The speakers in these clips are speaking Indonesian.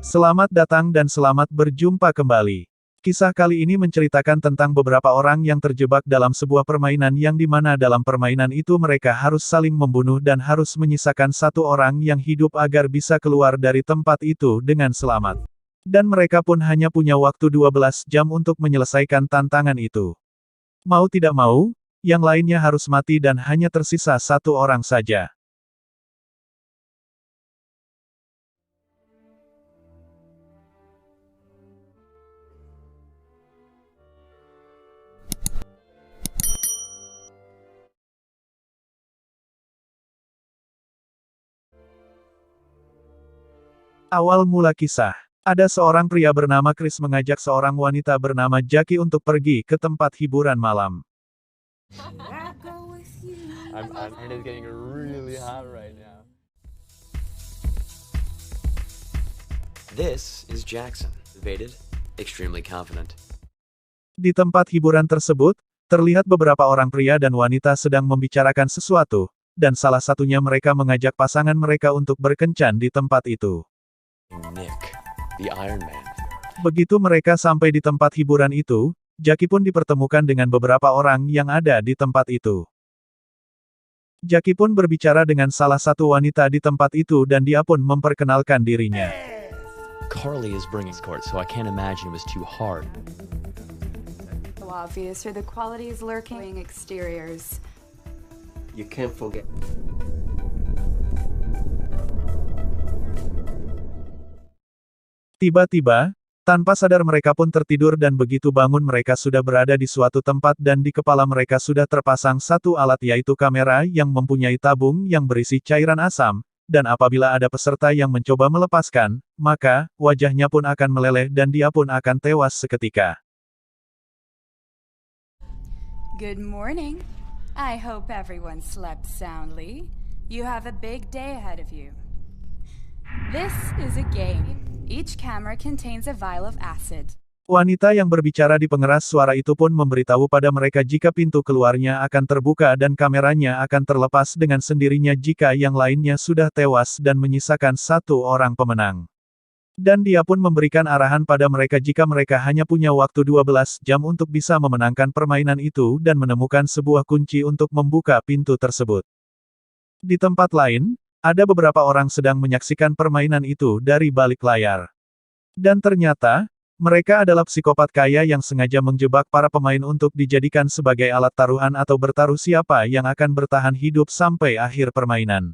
Selamat datang dan selamat berjumpa kembali. Kisah kali ini menceritakan tentang beberapa orang yang terjebak dalam sebuah permainan yang dimana dalam permainan itu mereka harus saling membunuh dan harus menyisakan satu orang yang hidup agar bisa keluar dari tempat itu dengan selamat. Dan mereka pun hanya punya waktu 12 jam untuk menyelesaikan tantangan itu. Mau tidak mau, yang lainnya harus mati dan hanya tersisa satu orang saja. Awal mula kisah. Ada seorang pria bernama Chris mengajak seorang wanita bernama Jackie untuk pergi ke tempat hiburan malam. And it's getting really hot right now. This is Jackson, evaded, extremely confident. Di tempat hiburan tersebut, terlihat beberapa orang pria dan wanita sedang membicarakan sesuatu, dan salah satunya mereka mengajak pasangan mereka untuk berkencan di tempat itu. Nick, the Iron Man. Begitu mereka sampai di tempat hiburan itu, Jackie pun dipertemukan dengan beberapa orang yang ada di tempat itu. Jackie pun berbicara dengan salah satu wanita di tempat itu dan dia pun memperkenalkan dirinya. Carly is bringing court, so I can't imagine it was too hard. So obvious are the qualities lurking exteriors. You can't forget. Tiba-tiba, tanpa sadar mereka pun tertidur dan begitu bangun mereka sudah berada di suatu tempat dan di kepala mereka sudah terpasang satu alat yaitu kamera yang mempunyai tabung yang berisi cairan asam, dan apabila ada peserta yang mencoba melepaskan, maka, wajahnya pun akan meleleh dan dia pun akan tewas seketika. Good morning. I hope everyone slept soundly. You have a big day ahead of you. This is a game. Each camera contains a vial of acid. Wanita yang berbicara di pengeras suara itu pun memberitahu pada mereka jika pintu keluarnya akan terbuka dan kameranya akan terlepas dengan sendirinya jika yang lainnya sudah tewas dan menyisakan satu orang pemenang. Dan dia pun memberikan arahan pada mereka jika mereka hanya punya waktu 12 jam untuk bisa memenangkan permainan itu dan menemukan sebuah kunci untuk membuka pintu tersebut. Di tempat lain, ada beberapa orang sedang menyaksikan permainan itu dari balik layar. Dan ternyata, mereka adalah psikopat kaya yang sengaja menjebak para pemain untuk dijadikan sebagai alat taruhan atau bertaruh siapa yang akan bertahan hidup sampai akhir permainan.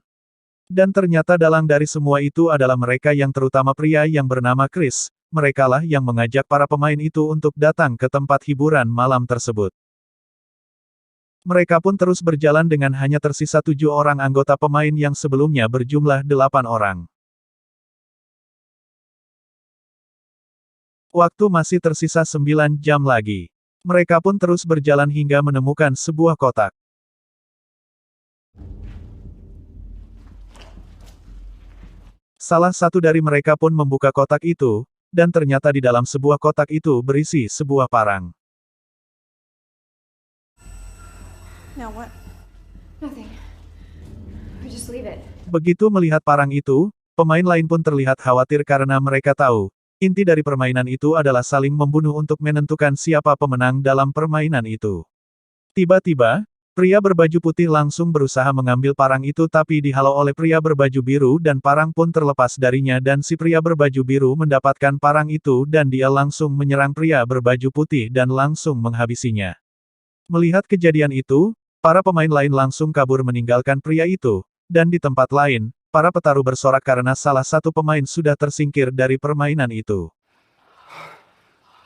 Dan ternyata dalang dari semua itu adalah mereka yang terutama pria yang bernama Chris, merekalah yang mengajak para pemain itu untuk datang ke tempat hiburan malam tersebut. Mereka pun terus berjalan dengan hanya tersisa 7 orang anggota pemain yang sebelumnya berjumlah 8 orang. Waktu masih tersisa 9 jam lagi. Mereka pun terus berjalan hingga menemukan sebuah kotak. Salah satu dari mereka pun membuka kotak itu, dan ternyata di dalam sebuah kotak itu berisi sebuah parang. Now what? Nothing. Or just leave it. Begitu melihat parang itu, pemain lain pun terlihat khawatir karena mereka tahu, inti dari permainan itu adalah saling membunuh untuk menentukan siapa pemenang dalam permainan itu. Tiba-tiba, pria berbaju putih langsung berusaha mengambil parang itu tapi dihalau oleh pria berbaju biru dan parang pun terlepas darinya dan si pria berbaju biru mendapatkan parang itu dan dia langsung menyerang pria berbaju putih dan langsung menghabisinya. Melihat kejadian itu, para pemain lain langsung kabur meninggalkan pria itu, dan di tempat lain, para petaruh bersorak karena salah satu pemain sudah tersingkir dari permainan itu.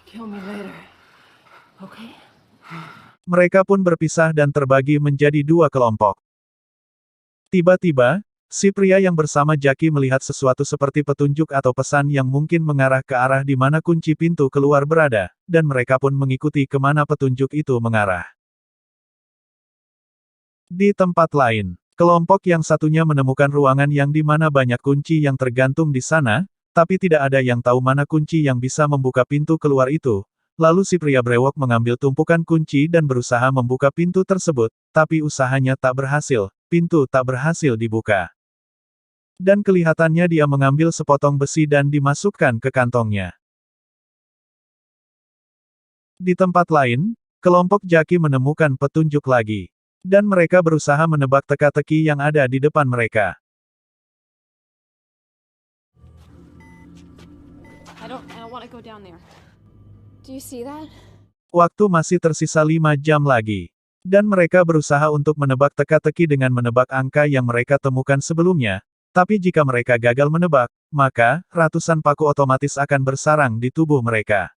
Kill me later. Okay? Mereka pun berpisah dan terbagi menjadi 2 kelompok. Tiba-tiba, si pria yang bersama Jackie melihat sesuatu seperti petunjuk atau pesan yang mungkin mengarah ke arah di mana kunci pintu keluar berada, dan mereka pun mengikuti kemana petunjuk itu mengarah. Di tempat lain, kelompok yang satunya menemukan ruangan yang di mana banyak kunci yang tergantung di sana, tapi tidak ada yang tahu mana kunci yang bisa membuka pintu keluar itu. Lalu si pria brewok mengambil tumpukan kunci dan berusaha membuka pintu tersebut, tapi usahanya tak berhasil, pintu tak berhasil dibuka. Dan kelihatannya dia mengambil sepotong besi dan dimasukkan ke kantongnya. Di tempat lain, kelompok Jaki menemukan petunjuk lagi. Dan mereka berusaha menebak teka-teki yang ada di depan mereka. I don't want to go down there. Do you see that? Waktu masih tersisa 5 jam lagi. Dan mereka berusaha untuk menebak teka-teki dengan menebak angka yang mereka temukan sebelumnya. Tapi jika mereka gagal menebak, maka ratusan paku otomatis akan bersarang di tubuh mereka.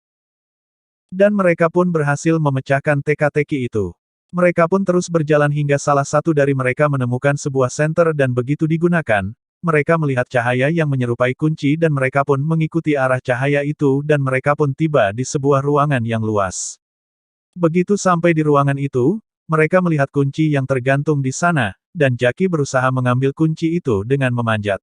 Dan mereka pun berhasil memecahkan teka-teki itu. Mereka pun terus berjalan hingga salah satu dari mereka menemukan sebuah senter dan begitu digunakan, mereka melihat cahaya yang menyerupai kunci dan mereka pun mengikuti arah cahaya itu dan mereka pun tiba di sebuah ruangan yang luas. Begitu sampai di ruangan itu, mereka melihat kunci yang tergantung di sana, dan Jaki berusaha mengambil kunci itu dengan memanjat.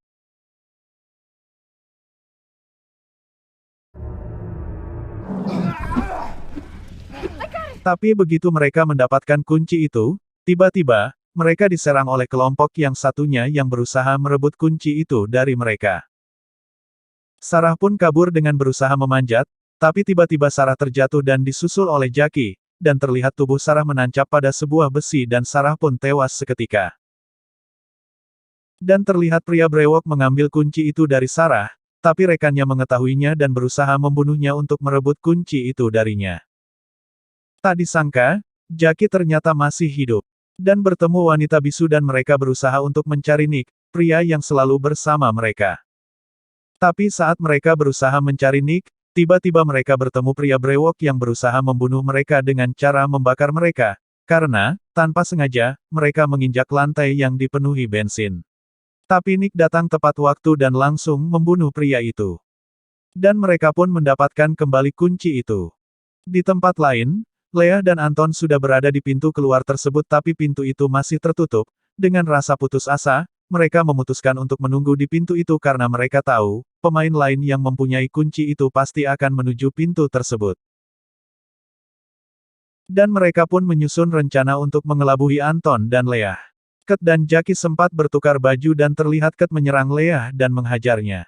Tapi begitu mereka mendapatkan kunci itu, tiba-tiba, mereka diserang oleh kelompok yang satunya yang berusaha merebut kunci itu dari mereka. Sarah pun kabur dengan berusaha memanjat, tapi tiba-tiba Sarah terjatuh dan disusul oleh Jaki, dan terlihat tubuh Sarah menancap pada sebuah besi dan Sarah pun tewas seketika. Dan terlihat pria brewok mengambil kunci itu dari Sarah, tapi rekannya mengetahuinya dan berusaha membunuhnya untuk merebut kunci itu darinya. Tak disangka, Jaki ternyata masih hidup. Dan bertemu wanita bisu dan mereka berusaha untuk mencari Nick, pria yang selalu bersama mereka. Tapi saat mereka berusaha mencari Nick, tiba-tiba mereka bertemu pria brewok yang berusaha membunuh mereka dengan cara membakar mereka, karena, tanpa sengaja, mereka menginjak lantai yang dipenuhi bensin. Tapi Nick datang tepat waktu dan langsung membunuh pria itu. Dan mereka pun mendapatkan kembali kunci itu. Di tempat lain, Leah dan Anton sudah berada di pintu keluar tersebut tapi pintu itu masih tertutup. Dengan rasa putus asa, mereka memutuskan untuk menunggu di pintu itu karena mereka tahu, pemain lain yang mempunyai kunci itu pasti akan menuju pintu tersebut. Dan mereka pun menyusun rencana untuk mengelabui Anton dan Leah. Ket dan Jaki sempat bertukar baju dan terlihat Ket menyerang Leah dan menghajarnya.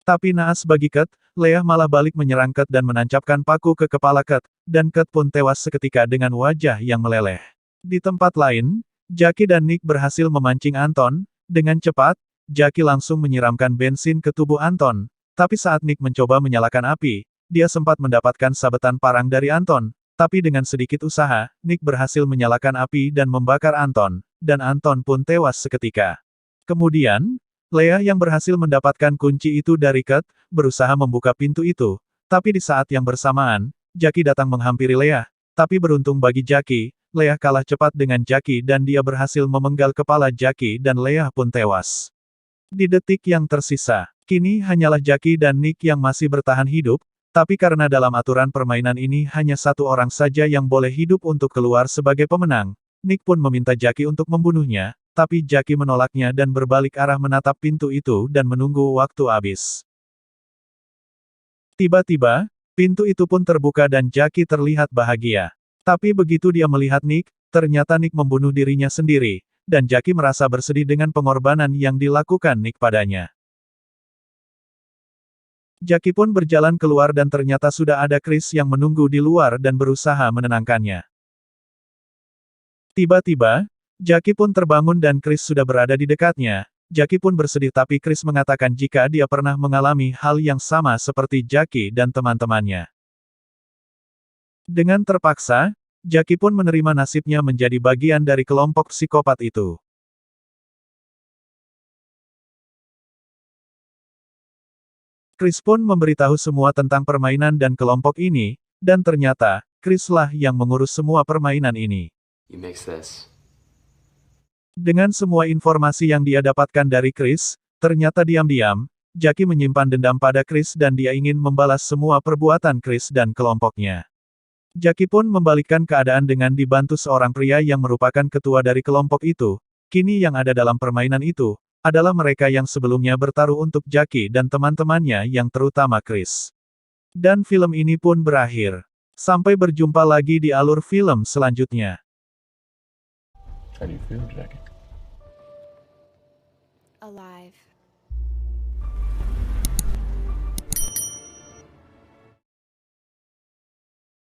Tapi naas bagi Ket, Leah malah balik menyerang Ket dan menancapkan paku ke kepala Ket, dan Ket pun tewas seketika dengan wajah yang meleleh. Di tempat lain, Jaki dan Nick berhasil memancing Anton. Dengan cepat, Jaki langsung menyiramkan bensin ke tubuh Anton, tapi saat Nick mencoba menyalakan api, dia sempat mendapatkan sabetan parang dari Anton, tapi dengan sedikit usaha, Nick berhasil menyalakan api dan membakar Anton, dan Anton pun tewas seketika. Kemudian, Leah yang berhasil mendapatkan kunci itu dari Ket, berusaha membuka pintu itu, tapi di saat yang bersamaan, Jaki datang menghampiri Leah, tapi beruntung bagi Jaki, Leah kalah cepat dengan Jaki dan dia berhasil memenggal kepala Jaki dan Leah pun tewas. Di detik yang tersisa, kini hanyalah Jaki dan Nick yang masih bertahan hidup, tapi karena dalam aturan permainan ini hanya satu orang saja yang boleh hidup untuk keluar sebagai pemenang, Nick pun meminta Jaki untuk membunuhnya, tapi Jaki menolaknya dan berbalik arah menatap pintu itu dan menunggu waktu habis. Tiba-tiba, pintu itu pun terbuka dan Jaki terlihat bahagia. Tapi begitu dia melihat Nick, ternyata Nick membunuh dirinya sendiri, dan Jaki merasa bersedih dengan pengorbanan yang dilakukan Nick padanya. Jaki pun berjalan keluar dan ternyata sudah ada Chris yang menunggu di luar dan berusaha menenangkannya. Tiba-tiba, Jaki pun terbangun dan Chris sudah berada di dekatnya. Jaki pun bersedih tapi Chris mengatakan jika dia pernah mengalami hal yang sama seperti Jaki dan teman-temannya. Dengan terpaksa, Jaki pun menerima nasibnya menjadi bagian dari kelompok psikopat itu. Chris pun memberitahu semua tentang permainan dan kelompok ini, dan ternyata, Chris lah yang mengurus semua permainan ini. You mix this. Dengan semua informasi yang dia dapatkan dari Chris, ternyata diam-diam, Jaki menyimpan dendam pada Chris dan dia ingin membalas semua perbuatan Chris dan kelompoknya. Jaki pun membalikkan keadaan dengan dibantu seorang pria yang merupakan ketua dari kelompok itu. Kini yang ada dalam permainan itu, adalah mereka yang sebelumnya bertaruh untuk Jaki dan teman-temannya yang terutama Chris. Dan film ini pun berakhir. Sampai berjumpa lagi di alur film selanjutnya. How do you feel, Jackie? Alive.